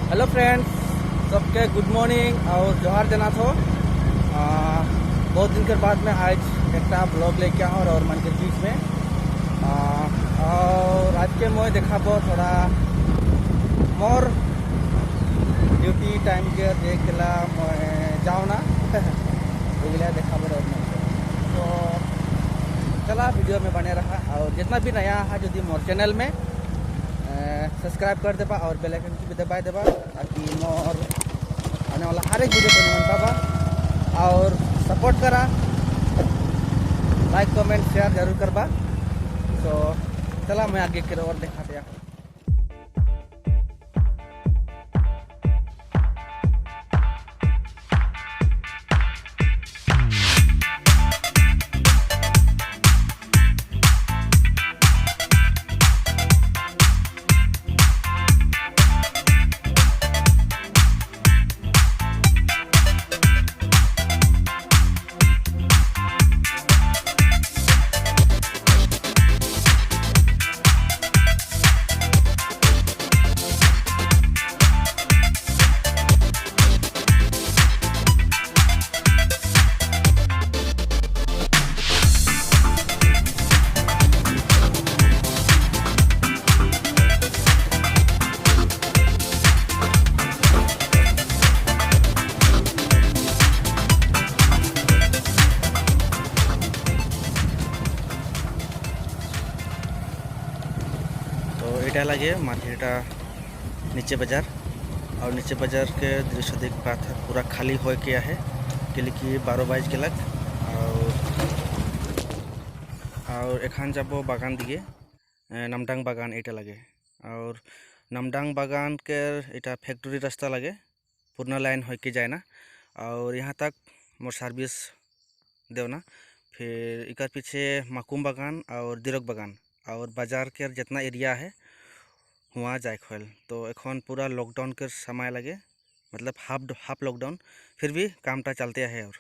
Hello friends, सबके good morning और जोहार जना थो। बहुत दिन के बाद में आज एक ब्लॉग लेके आऊँ और मन के बीच में और आज के मैं देखा थोड़ा मोर ड्यूटी टाइम के देखला मैं जाऊँ ना देखा तो चला वीडियो में बने रहा और जितना भी नया है यदि मोर चैनल में सब्सक्राइब कर देबा और बेल आइकन भी दबा देबा ताकि मोर आने वाला हर एक वीडियो को नहीं मन पाबा और सपोर्ट करा, लाइक कमेंट शेयर जरूर करबा। तो चला मैं आगे की और दिखा दिया। तो এটা लगे मार्केटा नीचे बाजार और नीचे बाजार के दृश्य देख पाता है पूरा खाली हो गया है कि 12 बज गलक और एखान जब बागान दिए नामडांग बागान एटा लगे और नामडांग बागान के एटा फैक्ट्री रास्ता लगे पूर्ण लाइन हो के जाए ना और यहाँ तक मोर सर्विस देवना। फिर इकर पीछे माकुम बागान और दिरक बागान और बाजार के जितना एरिया है वहाँ जाए खोल। तो एखन पूरा लॉकडाउन के समय लगे मतलब हाफ लॉकडाउन फिर भी कामटा चलते है। और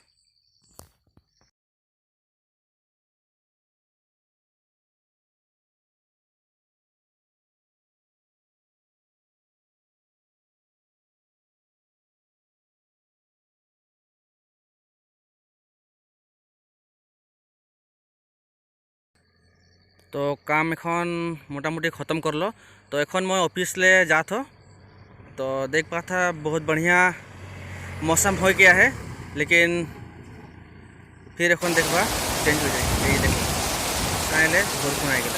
तो काम एखन मोटामुटी ख़त्म कर लो। तो एखन मैं ऑफिस ले जात हो तो देख पा था बहुत बढ़िया मौसम हो गया है लेकिन फिर एखन देखबा चेंज हो जाए। ये देखो काले बरखुन आ गया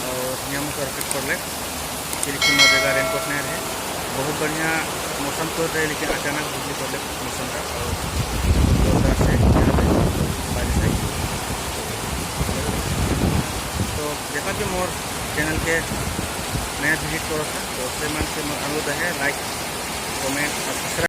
और नियम करके पड़े फिर मोर जगह रेनकोट नहीं रहे बहुत बढ़िया मौसम कर रहे लेकिन अचानक बिजली पड़े मौसम का और बारिश आई। तो जैसा कि मोर चैनल के नया विजिट करो था तो उससे मन से अनुरोध है लाइक कमेंट और सब्सक्राइब।